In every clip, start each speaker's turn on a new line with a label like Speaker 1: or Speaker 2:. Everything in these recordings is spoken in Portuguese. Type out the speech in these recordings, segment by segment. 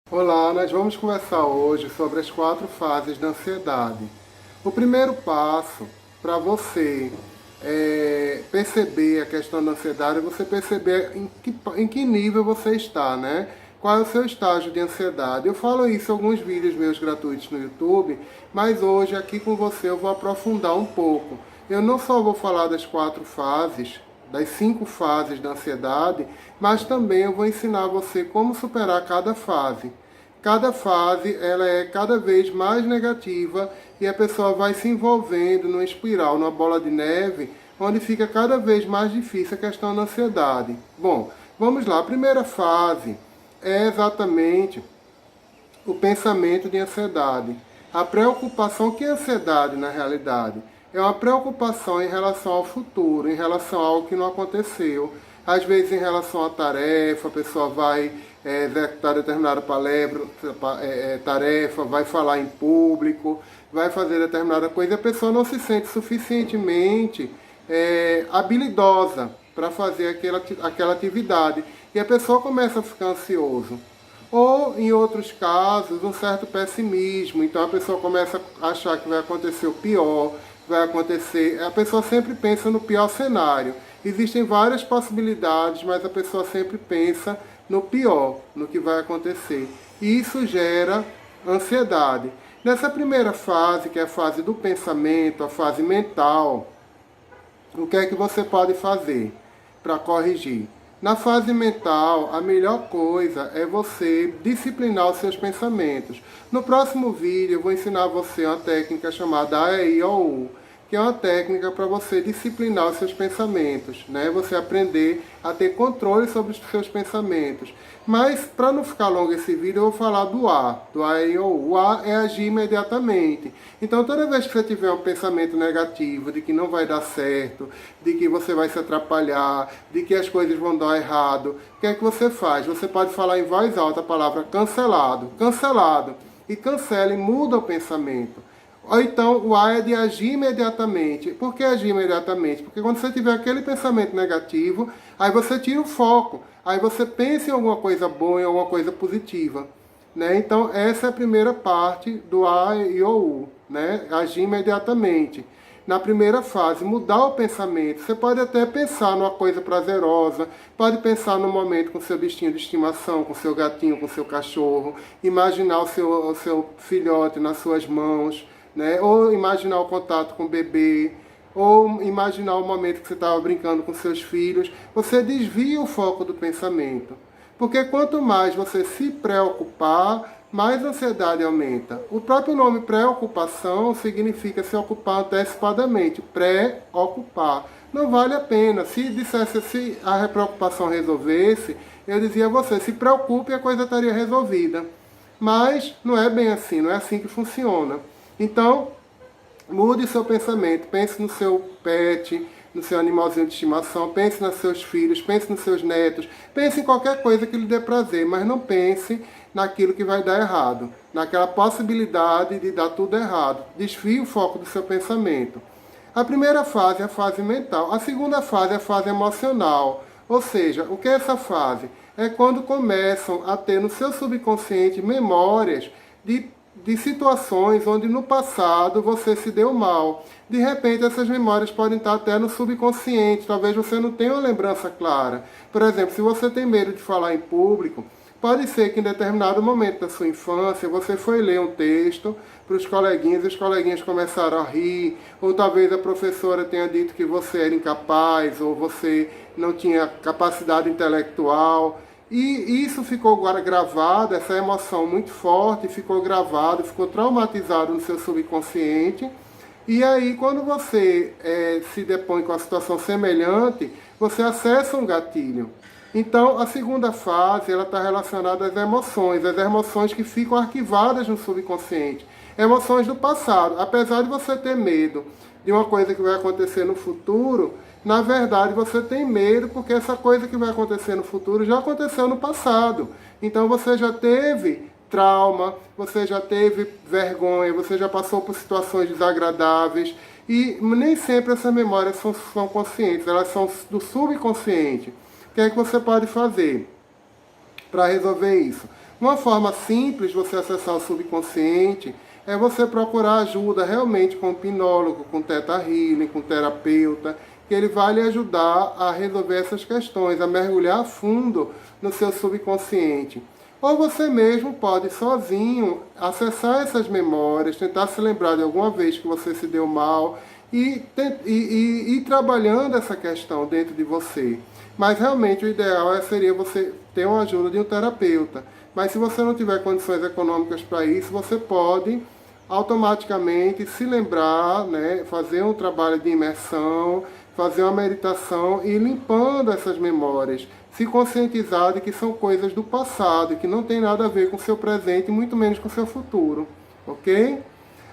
Speaker 1: Olá, nós vamos conversar hoje sobre as 4 fases da ansiedade. O primeiro passo para você perceber a questão da ansiedade é você perceber em que nível você está, né? Qual é o seu estágio de ansiedade. Eu falo isso em alguns vídeos meus gratuitos no YouTube, mas hoje aqui com você eu vou aprofundar um pouco. Eu não só vou falar das 4 fases, das 5 fases da ansiedade, mas também eu vou ensinar você como superar cada fase. Cada fase ela é cada vez mais negativa e a pessoa vai se envolvendo numa espiral, numa bola de neve, onde fica cada vez mais difícil a questão da ansiedade. Bom, vamos lá. A primeira fase é exatamente o pensamento de ansiedade. A preocupação, que é ansiedade na realidade? É uma preocupação em relação ao futuro, em relação a algo que não aconteceu. Às vezes em relação à tarefa, a pessoa vai executar determinada tarefa, vai falar em público, vai fazer determinada coisa, e a pessoa não se sente suficientemente habilidosa para fazer aquela atividade. E a pessoa começa a ficar ansiosa. Ou, em outros casos, um certo pessimismo. Então a pessoa começa a achar que vai acontecer o pior, vai acontecer... A pessoa sempre pensa no pior cenário. Existem várias possibilidades, mas a pessoa sempre pensa no pior, no que vai acontecer. E isso gera ansiedade. Nessa primeira fase, que é a fase do pensamento, a fase mental, o que é que você pode fazer para corrigir? Na fase mental, a melhor coisa é você disciplinar os seus pensamentos. No próximo vídeo, eu vou ensinar você uma técnica chamada AEI-OU, que é uma técnica para você disciplinar os seus pensamentos, né? Você aprender a ter controle sobre os seus pensamentos. Mas, para não ficar longo esse vídeo, eu vou falar do A, do AEI-OU. O A é agir imediatamente. Então, toda vez que você tiver um pensamento negativo, de que não vai dar certo, de que você vai se atrapalhar, de que as coisas vão dar errado, o que é que você faz? Você pode falar em voz alta a palavra cancelado, cancelado, e cancela e muda o pensamento. Ou então, o A é de agir imediatamente. Por que agir imediatamente? Porque quando você tiver aquele pensamento negativo, aí você tira o foco. Aí você pensa em alguma coisa boa, em alguma coisa positiva. Né? Então, essa é a primeira parte do A e o U. Né? Agir imediatamente. Na primeira fase, mudar o pensamento. Você pode até pensar numa coisa prazerosa, pode pensar num momento com seu bichinho de estimação, com seu gatinho, com seu cachorro, imaginar o seu filhote nas suas mãos, né? Ou imaginar o contato com o bebê, ou imaginar o momento que você estava brincando com seus filhos. Você desvia o foco do pensamento. Porque quanto mais você se preocupar, mais a ansiedade aumenta. O próprio nome preocupação significa se ocupar antecipadamente, pré-ocupar. Não vale a pena. Se a preocupação resolvesse, eu dizia a você, se preocupe e a coisa estaria resolvida. Mas não é bem assim, não é assim que funciona. Então, mude seu pensamento, pense no seu pet, no seu animalzinho de estimação, pense nos seus filhos, pense nos seus netos, pense em qualquer coisa que lhe dê prazer, mas não pense naquilo que vai dar errado, naquela possibilidade de dar tudo errado. Desvie o foco do seu pensamento. A primeira fase é a fase mental, a segunda fase é a fase emocional. Ou seja, o que é essa fase? É quando começam a ter no seu subconsciente memórias de situações onde no passado você se deu mal. De repente essas memórias podem estar até no subconsciente, talvez você não tenha uma lembrança clara. Por exemplo, se você tem medo de falar em público, pode ser que em determinado momento da sua infância você foi ler um texto para os coleguinhas e os coleguinhas começaram a rir, ou talvez a professora tenha dito que você era incapaz, ou você não tinha capacidade intelectual. E isso ficou gravado, essa emoção muito forte, ficou gravado, ficou traumatizado no seu subconsciente. E aí, quando você se depõe com a situação semelhante, você acessa um gatilho. Então, a segunda fase está relacionada às emoções que ficam arquivadas no subconsciente. Emoções do passado. Apesar de você ter medo de uma coisa que vai acontecer no futuro, na verdade você tem medo porque essa coisa que vai acontecer no futuro já aconteceu no passado. Então você já teve trauma, você já teve vergonha, você já passou por situações desagradáveis e nem sempre essas memórias são conscientes, elas são do subconsciente. O que é que você pode fazer para resolver isso? Uma forma simples de você acessar o subconsciente é você procurar ajuda realmente com um hipnólogo, com Theta Healing, com terapeuta, que ele vai lhe ajudar a resolver essas questões, a mergulhar a fundo no seu subconsciente. Ou você mesmo pode sozinho acessar essas memórias, tentar se lembrar de alguma vez que você se deu mal e ir trabalhando essa questão dentro de você. Mas realmente o ideal seria você ter uma ajuda de um terapeuta. Mas se você não tiver condições econômicas para isso, você pode automaticamente se lembrar, né, fazer um trabalho de imersão, fazer uma meditação e ir limpando essas memórias, se conscientizar de que são coisas do passado, que não tem nada a ver com o seu presente, muito menos com o seu futuro, ok?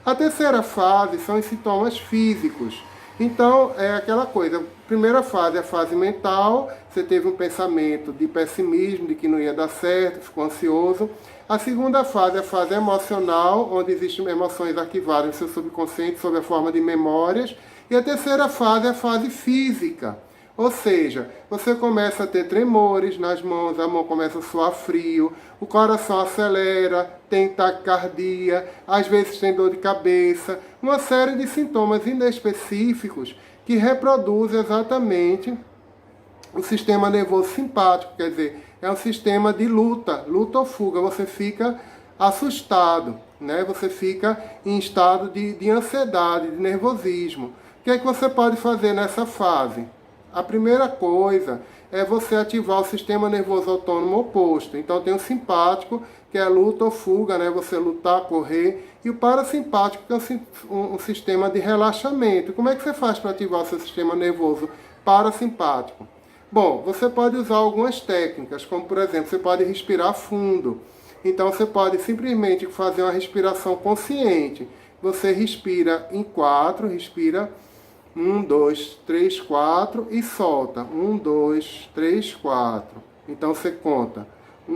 Speaker 1: A terceira fase são os sintomas físicos. Então, é aquela coisa, a primeira fase é a fase mental, você teve um pensamento de pessimismo, de que não ia dar certo, ficou ansioso. A segunda fase é a fase emocional, onde existem emoções arquivadas no seu subconsciente sob a forma de memórias. E a terceira fase é a fase física. Ou seja, você começa a ter tremores nas mãos, a mão começa a suar frio, o coração acelera, tem taquicardia, às vezes tem dor de cabeça, uma série de sintomas inespecíficos que reproduzem exatamente o sistema nervoso simpático, quer dizer, é um sistema de luta ou fuga, você fica assustado, né? Você fica em estado de ansiedade, de nervosismo. O que é que você pode fazer nessa fase? A primeira coisa é você ativar o sistema nervoso autônomo oposto. Então tem o simpático, que é luta ou fuga, né? Você lutar, correr. E o parasimpático, que é um sistema de relaxamento. Como é que você faz para ativar o seu sistema nervoso parasimpático? Bom, você pode usar algumas técnicas, como por exemplo, você pode respirar fundo. Então você pode simplesmente fazer uma respiração consciente. Você respira em 4, respira 1, 2, 3, 4 e solta. 1, 2, 3, 4. Então você conta.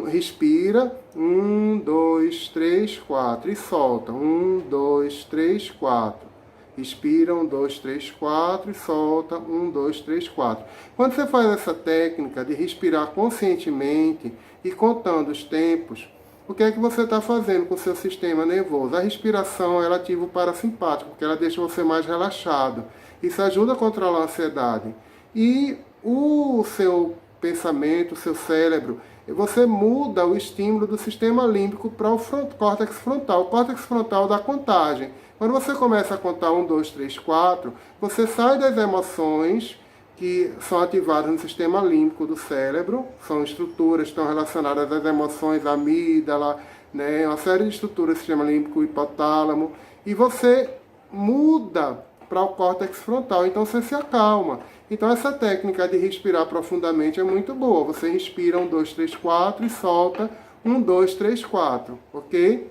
Speaker 1: Respira. 1, 2, 3, 4 e solta. 1, 2, 3, 4. Respira. 1, 2, 3, 4 e solta. 1, 2, 3, 4. Quando você faz essa técnica de respirar conscientemente e contando os tempos, o que é que você está fazendo com o seu sistema nervoso? A respiração ela ativa o parasimpático, porque ela deixa você mais relaxado. Isso ajuda a controlar a ansiedade. E o seu pensamento, o seu cérebro, você muda o estímulo do sistema límbico para o córtex frontal. O córtex frontal dá contagem. Quando você começa a contar 1, 2, 3, 4, você sai das emoções que são ativadas no sistema límbico do cérebro. São estruturas que estão relacionadas às emoções, a amígdala, né? Uma série de estruturas do sistema límbico, hipotálamo. E você muda para o córtex frontal, então você se acalma. Então essa técnica de respirar profundamente é muito boa. Você respira 1, 2, 3, 4 e solta 1, 2, 3, 4, ok?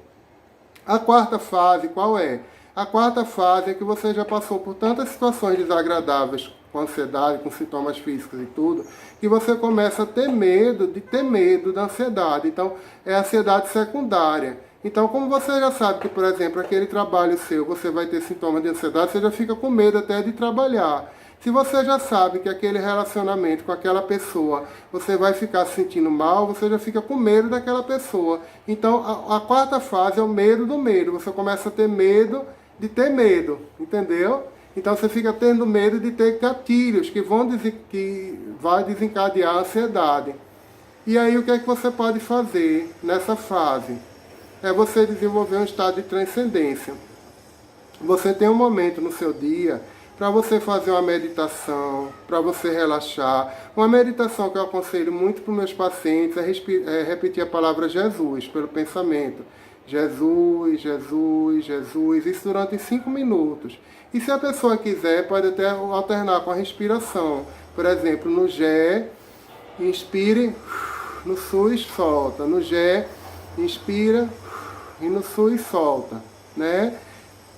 Speaker 1: A quarta fase, qual é? A quarta fase é que você já passou por tantas situações desagradáveis, com ansiedade, com sintomas físicos e tudo, que você começa a ter medo da ansiedade. Então, é a ansiedade secundária. Então, como você já sabe que, por exemplo, aquele trabalho seu, você vai ter sintomas de ansiedade, você já fica com medo até de trabalhar. Se você já sabe que aquele relacionamento com aquela pessoa, você vai ficar se sentindo mal, você já fica com medo daquela pessoa. Então, a quarta fase é o medo do medo. Você começa a ter medo de ter medo, entendeu? Então, você fica tendo medo de ter gatilhos que vai desencadear a ansiedade. E aí, o que é que você pode fazer nessa fase? É você desenvolver um estado de transcendência. Você tem um momento no seu dia para você fazer uma meditação, para você relaxar. Uma meditação que eu aconselho muito para os meus pacientes é repetir a palavra Jesus pelo pensamento. Jesus, Jesus, Jesus. Isso durante 5 minutos. E se a pessoa quiser, pode até alternar com a respiração. Por exemplo, no Gé, inspire, no SUS, solta. No Gé, inspira, e no SUS, solta, né?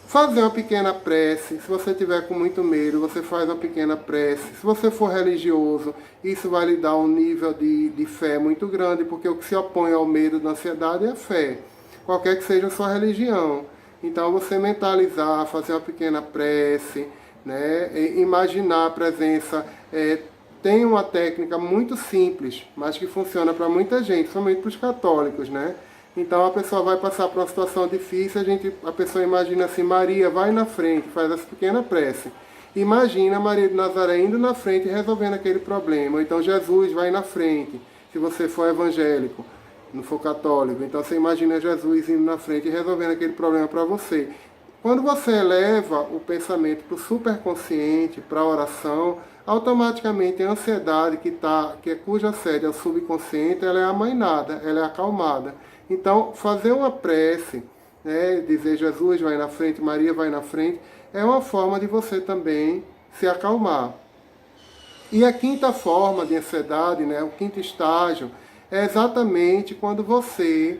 Speaker 1: Fazer uma pequena prece. Se você tiver com muito medo, você faz uma pequena prece. Se você for religioso, isso vai lhe dar um nível de fé muito grande, porque o que se opõe ao medo da ansiedade é a fé, qualquer que seja a sua religião. Então, você mentalizar, fazer uma pequena prece, né? Imaginar a presença. Tem uma técnica muito simples, mas que funciona para muita gente, somente para os católicos, né? Então a pessoa vai passar por uma situação difícil, a pessoa imagina assim, Maria, vai na frente, faz essa pequena prece. Imagina Maria de Nazaré indo na frente e resolvendo aquele problema. Ou então Jesus vai na frente, se você for evangélico, não for católico. Então você imagina Jesus indo na frente e resolvendo aquele problema para você. Quando você eleva o pensamento para o superconsciente, para a oração, automaticamente a ansiedade cuja sede é o subconsciente, ela é amainada, ela é acalmada. Então, fazer uma prece, né, dizer Jesus vai na frente, Maria vai na frente, é uma forma de você também se acalmar. E a quinta forma de ansiedade, né, o quinto estágio, é exatamente quando você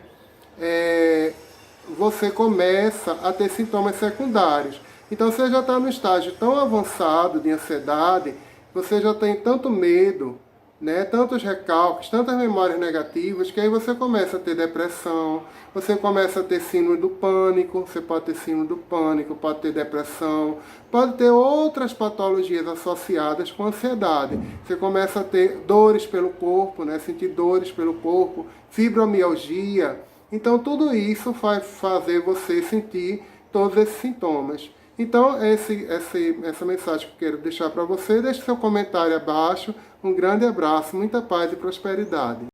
Speaker 1: começa a ter sintomas secundários. Então você já está no estágio tão avançado de ansiedade, você já tem tanto medo, né, tantos recalques, tantas memórias negativas, que aí você começa a ter depressão, você começa a ter síndrome do pânico, você pode ter síndrome do pânico, pode ter depressão, pode ter outras patologias associadas com ansiedade. Você começa a ter dores pelo corpo, né, sentir dores pelo corpo, fibromialgia. Então tudo isso vai fazer você sentir todos esses sintomas. Então essa mensagem que eu quero deixar para você. Deixe seu comentário abaixo. Um grande abraço, muita paz e prosperidade.